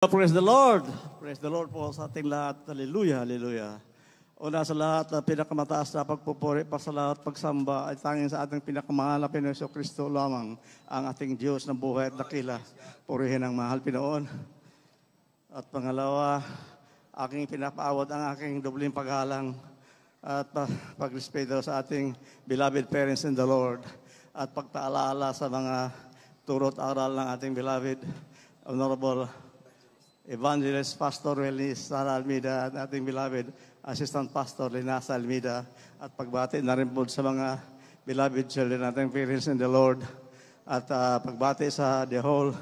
Praise the Lord! Praise the Lord po sa ating lahat. Hallelujah, hallelujah. Una sa lahat, pinakamataas na pagpupuri, pasalamat, pagsamba ay tanging sa ating pinakamahal na Pinoy Kristo lamang ang ating Diyos ng buhay at dakila. Purihin ang mahal Pinoon. At pangalawa, aking pinapaawad ang aking dobling paghalang at pagrespeto sa ating beloved parents in the Lord at pagpaalala sa mga turot aral ng ating beloved Honorable Evangelist Pastor Welnis Sara Almeida at ating beloved Assistant Pastor Linasa Almeida at pagbati na rin po sa mga beloved children nating parents in the Lord at pagbati sa the whole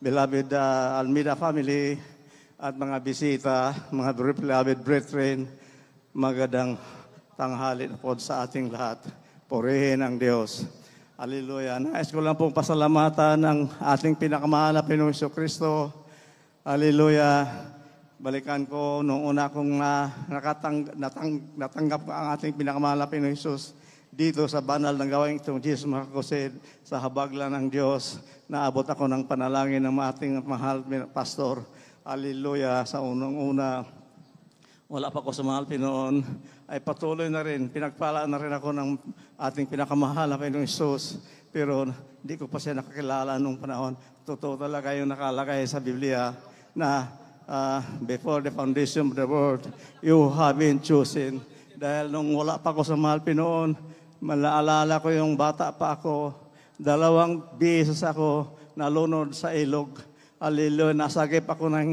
beloved Almeida family at mga bisita, mga beloved brethren, magandang tanghali na po sa ating lahat. Purihin ang Diyos. Hallelujah. Nais ko lang pong pasalamatan ng ating pinakamahal na Pinoy Kristo. Hallelujah. Balikan ko nung una kong natanggap ang ating pinakamahal na Pinoy Jesus dito sa banal ng gawain itong Jesus Makakusid sa habaglan ng Diyos. Naabot ako ng panalangin ng ating mahal pastor. Hallelujah. Sa unang-una, wala pa ako sa mahal Pinoon, ay patuloy na rin. Pinagpala na rin ako ng ating pinakamahal na Pinoy Jesus. Pero hindi ko pa siya nakakilala nung panahon. Totoo talaga yung nakalagay sa Biblia na before the foundation of the world, you have been chosen. Dahil nung wala pa ako sa mahal Pinoon, malaalala ko yung bata pa ako, 2 beses ako nalunod sa ilog. Hallelujah, nasagip ako ng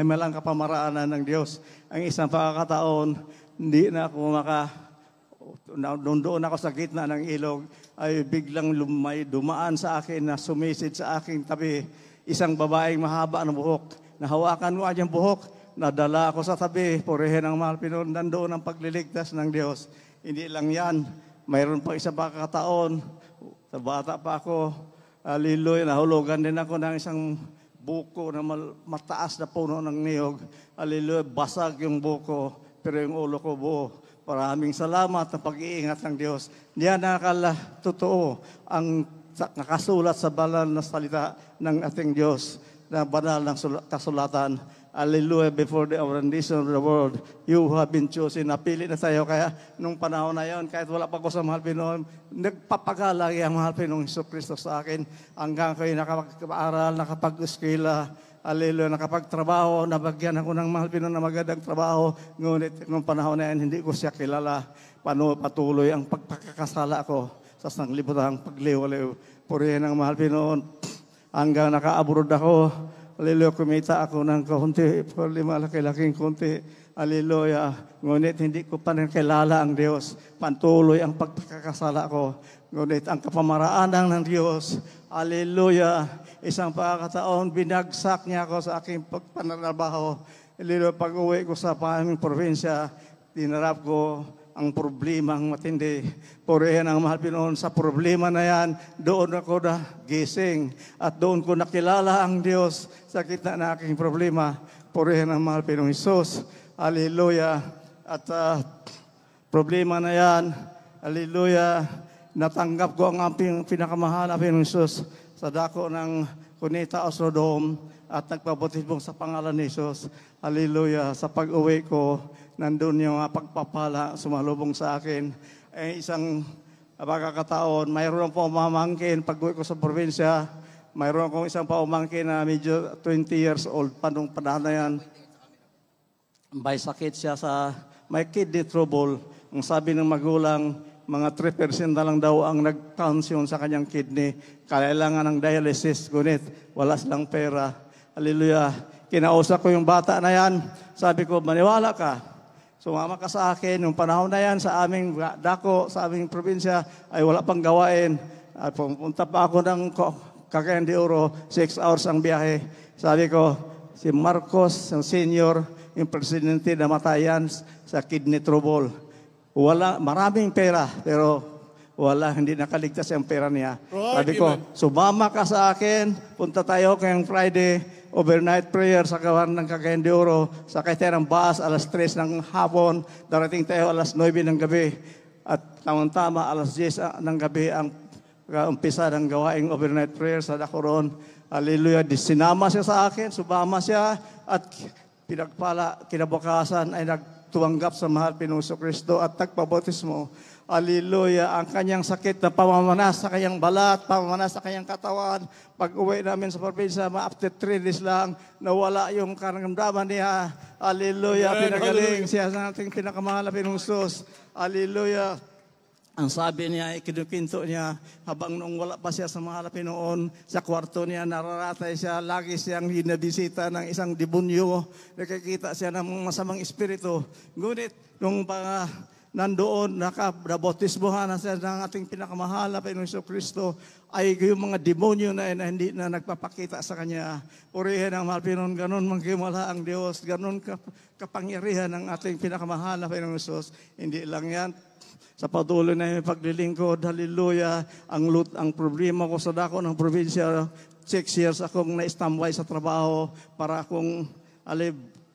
malang kapamaraanan ng Diyos. Ang isang pagkakataon, hindi na ako doon ako sa gitna ng ilog, ay biglang dumaan sa akin na sumisid sa aking tabi. Isang babaeng mahaba ng buhok. Nahawakan ko ang buhok, nadala ako sa tabi, purihin ang mahal Pinoon, nandoon ang pagliligtas ng Diyos. Hindi lang yan, mayroon pa isang pagkakataon, sa bata pa ako, hallelujah, nahulugan din ako ng isang buko na mataas na puno ng niyog. Hallelujah, basag yung buko, pero yung ulo ko buo. Maraming salamat ng pag-iingat ng Diyos. Diyan totoo ang nakasulat sa banal na salita ng ating Diyos, na banal ng kasulatan. Hallelujah, before the foundation of the world, you have been chosen. Napili na tayo. Kaya nung panahon na yon, kahit wala pa ko sa mahal Pinoon, nagpapagalagi ang mahal Pinoong Kristo sa akin. Hanggang kayo nakapag-aaral, nakapag-eskwela, hallelujah, nakapagtrabaho, nabagyan ako ng mahal Pinoon na magandang trabaho. Ngunit nung panahon na yan, hindi ko siya kilala. Patuloy ang pagpakakasala ko sa sanglibutang pagliwaliw. Purihin ang mahal Pinoon. Hanggang naka-abroad ako, hallelujah, kumita ako ng kaunti, malaki-laking kunti, hallelujah. Ngunit hindi ko pa nakilala ang Diyos. Patuloy ang pagkakasala ko. Ngunit ang kapamaraanan ng Diyos, hallelujah, isang pagkakataon, binagsak niya ako sa aking pagpananabaho. Hallelujah, pag-uwi ko sa aming probinsya, dinarap ko ang problemang matindi. Purihin ang mahal Pinoon sa problema na yan. Doon ako na gising at doon ko nakilala ang Diyos sa gitna ng aking problema. Purihin ang mahal Pinoong Jesus. Hallelujah. At problema na yan, hallelujah, natanggap ko ang aking pinakamahal na Pinoong Jesus sa dako ng Cuneta Osrodome at nagpabutisbong sa pangalan ni Jesus. Hallelujah. Sa pag-uwi ko, nandun yung pagpapala sumalubong sa akin. Isang pagkakataon, mayroon po mamangkin pag-uwi ko sa probinsya. Mayroon akong isang paumangkin na medyo 20 years old pa nung panahon na yan. May sakit siya may kidney trouble. Ang sabi ng magulang, mga 3% na lang daw ang nag-function sa kanyang kidney. Kailangan ng dialysis, ngunit wala silang pera. Hallelujah. Kinausap ko yung bata na yan. Sabi ko, maniwala ka. Sumama ka sa akin. Nung panahon na yan sa aming dako, sa aming probinsya, ay wala pang gawain. At pumunta pa ako ng Cagayan de Oro, 6 hours ang biyahe. Sabi ko, si Marcos, ang senior, yung presidente na matayan sa kidney trouble. Maraming pera, pero hindi nakaligtas ang pera niya. Sabi ko, sumama ka sa akin, punta tayo kayong Friday, overnight prayer sa kawan ng Cagayan de Oro, sakay tayo ng bus, alas 3 ng hapon, darating tayo alas 9 ng gabi, at tamang-tama alas 10 ng gabi ang umpisa ng gawaing overnight prayer sa Dacoron. Hallelujah. Sinama siya sa akin, sumama siya, at pinagpala, kinabukasan ay nagtuwanggap sa mahal Pinuso Kristo at nagpabautismo. Hallelujah. Ang kanyang sakit na pamamanas sa kanyang balat, pamamanas sa kanyang katawan. Pag uwi namin sa probinsya, after 3 days lang, nawala yung karamdaman niya. Hallelujah. Pinagaling siya sa ating pinakamahal na Pinusos. Hallelujah. Ang sabi niya, ikinukinto niya, habang nung wala pa siya sa mga Pinoon, sa kwarto niya, nararatay siya, lagi siyang hinabisita ng isang demonyo, nakikita siya ng masamang espiritu. Ngunit, nung nandoon, nabautismohan na siya ng ating pinakamahal na Panginoon Kristo, ay yung mga demonyo na hindi na nagpapakita sa kanya. Purihin ang mahal Pinoon, ganun manghimala ang Diyos, ganun kapangyarihan ng ating pinakamahal na Panginoon Jesus. Hindi lang yan. Sa patuloy na yung paglilingkod, hallelujah, ang problema ko sa dako ng probinsya, 6 years akong na-standby sa trabaho para akong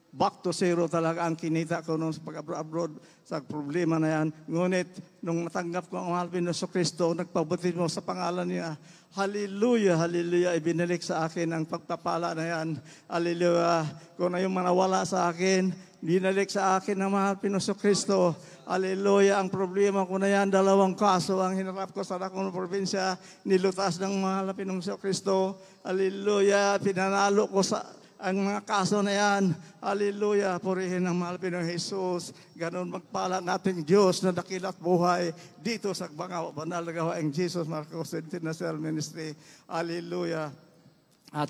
back to zero talaga ang kinita ko noon sa pag-abroad sa problema na yan. Ngunit, nung natanggap ko ang mahal Pinoso Kristo, nagpabautismo sa pangalan niya, hallelujah, hallelujah, ibinalik sa akin ang pagpapala na yan. Hallelujah, kung na yung manawala sa akin, binalik sa akin ang mahal Pinoso Kristo. Hallelujah, ang problema ko na yan, 2 kaso ang hinarap ko sa dakong probinsya, nilutas ng mahal Pinoso Kristo. Hallelujah, pinanalo ko sa ang mga kaso na yan. Hallelujah, purihin ang mahal Pinoong Jesus. Ganon magpala ng ating Diyos na dakilat buhay dito sa mga banal na gawaing Jesus Marcos International Ministry. Hallelujah. At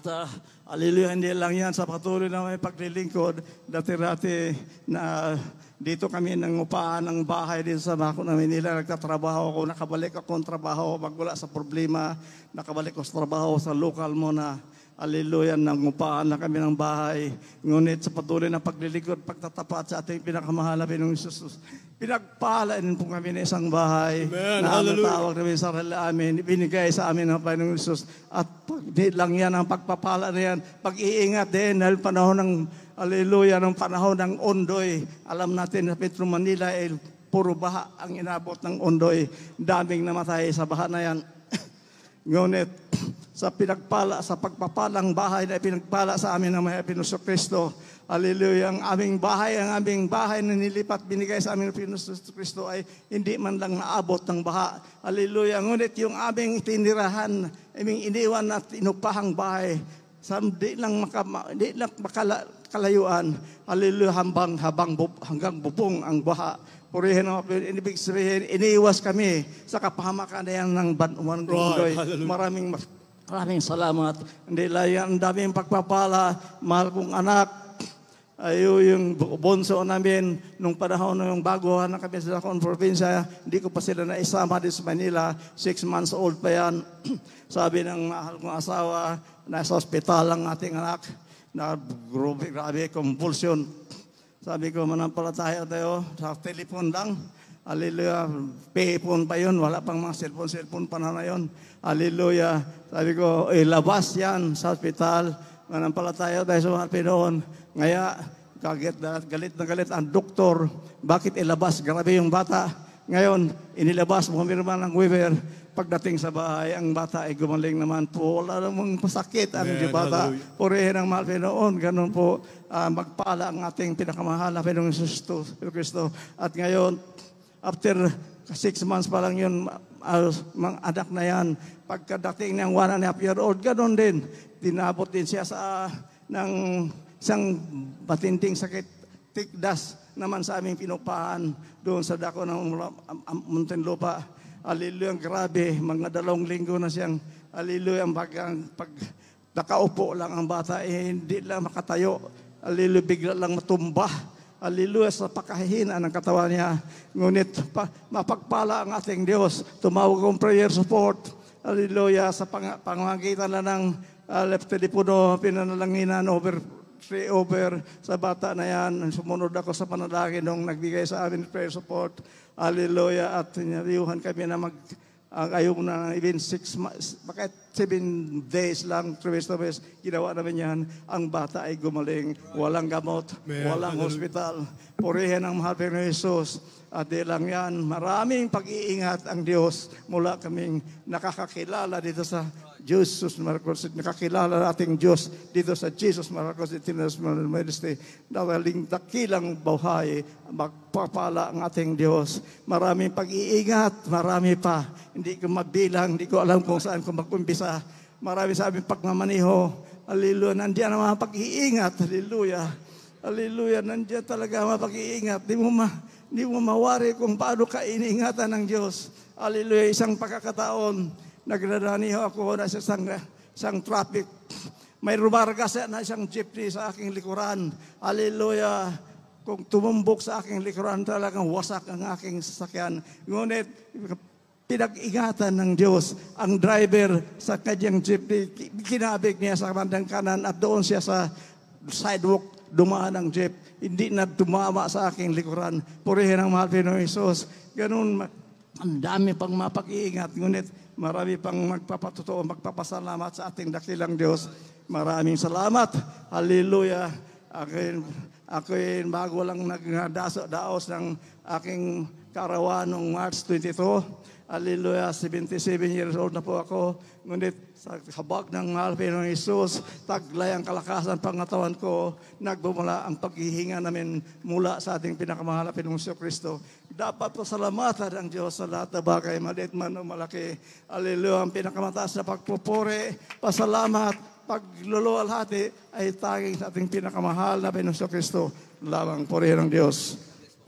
hallelujah, hindi lang yan sa patuloy na may paglilingkod. Dati-rati na dito kami nangupahan ng bahay din sa Bako na Manila. Nagtatrabaho ako, nakabalik ako ng trabaho. Magmula sa problema, nakabalik ako sa trabaho sa local mo na. Hallelujah, nangupahan na kami ng bahay. Ngunit sa patuloy na paglilingkod, pagtatapat sa ating pinakamahal na Pinoong Jesus, pinagpalaan po kami ng isang bahay. Amen. Na natawag namin sa sarili amin, ibinigay sa amin ng Pinoong Jesus. At di lang yan ang pagpapala na yan. Pag-iingat din dahil panahon ng, hallelujah, ng panahon ng Ondoy. Alam natin na Petro Manila ay puro baha ang inabot ng Ondoy. Daming namatay sa baha na yan. Ngunit, sa pagpapalang bahay na pinagpala sa amin ng mga Pinoso Kristo. Hallelujah. Ang aming bahay na nilipat, binigay sa amin ng Pinoso Kristo ay hindi man lang naabot ng baha. Hallelujah. Ngunit yung aming tinirahan, aming iniwan at inupahang bahay, di lang makalayuan. Hallelujah. Hanggang bubong ang baha. Purihin ang ibig sabihin, iniwas kami sa kapahamakan na yan ng Banuan Gundoy. Maraming salamat. Hindi lang yan, ang daming pagpapala. Mahal kong anak, yung bonso namin, nung panahon na yung bago na kami sa akong probinsya, hindi ko pa sila naisama din sa Manila. 6 months old pa yan. Sabi ng mahal kong asawa, nasa ospital ang ating anak, na grabe, convulsion. Sabi ko, manampalataya tayo sa telepon lang. Hallelujah. Payphone pa yun. Wala pang mga cellphone pa na yun. Hallelujah. Sabi ko, ilabas yan sa hospital. Manampalataya tayo sa mga Pinoon. Ngaya, galit na galit ang doktor. Bakit ilabas? Grabe yung bata. Ngayon, inilabas, pumirma ng waiver. Pagdating sa bahay, ang bata ay gumaling naman po. Wala namang pasakit ang bata. Purihin ang mahal Pinoon. Ganun po, magpala ang ating pinakamahal na Pinoong Kristo. At ngayon, after 6 months pa lang yun, mga anak na yan, pagkadating ng 1.5 year old, gano'n din. Tinabot din siya ng isang matinding sakit, tikdas naman sa aming pinupahan doon sa dako ng Muntinlupa. Hallelujah, grabe, mga 2 linggo na siyang, hallelujah, pag nakaupo lang ang bata, hindi lang makatayo, hallelujah, bigla lang matumba. Hallelujah, sa pakahina ng katawan niya. Ngunit mapagpala ang ating Diyos. Tumawag ang prayer support. Hallelujah, sa pangamagitan na ng left telepono, pinanalanginan over sa bata na yan. Sumunod ako sa panalangin nung nagbigay sa amin prayer support. Hallelujah, at niyariuhan kami na ayaw na even 6 months, bakit 7 days lang, 3 days, ginawa namin yan. Ang bata ay gumaling, walang gamot, walang hospital. Purihin ang mahal Panginoon Jesus. At di lang yan, maraming pag-iingat ang Diyos mula kaming nakakakilala dito sa Jesus Marcos, nakakilala nating Diyos dito sa Jesus Marcos International Ministry. Dawaling dakilang buhay, magpapala ang ating Diyos. Maraming pag-iingat, marami pa. Hindi ko mabilang, hindi ko alam kung saan ko mag-umpisa. Marami sa aming pagmamaniho. Hallelujah, nandiyan ang mga pag-iingat. Hallelujah. Hallelujah, nandiyan talaga ang mga pag-iingat. Di mo mawari kung paano ka iniingatan ng Diyos. Hallelujah, isang pagkakataon, nagdadaniho ako na isang traffic. May rumargas na isang jeepney sa aking likuran. Hallelujah. Kung tumumbok sa aking likuran, talagang wasak ang aking sasakyan. Ngunit, pinag-ingatan ng Diyos ang driver sa kanyang jeepney. Kinabig niya sa bandang kanan at doon siya sa sidewalk dumaan ang jeep. Hindi na dumama sa aking likuran. Purihin ang mahal Pinoy Jesus. Ganun, ang dami pang mapag-iingat. Ngunit, marami pang magpapatuto, magpapasalamat sa ating dakilang Diyos. Maraming salamat. Hallelujah. Ako'y bago lang nagdaos ng aking karawan noong March 22. Hallelujah, 77 years old na po ako. Ngunit sa habag ng mahal Pinoy Jesus, taglay ang kalakasan pangatawan ko, nagbumula ang paghihinga namin mula sa ating pinakamahal na Pinoong Kristo. Dapat pasalamatan ang Diyos sa lahat na bagay, maliit man o malaki. Hallelujah, ang pinakamataas na pagpupuri, pasalamat, pagluluwalhati ay tanging sa ating pinakamahal na Pinoong Kristo. Lamang purihin ng Diyos.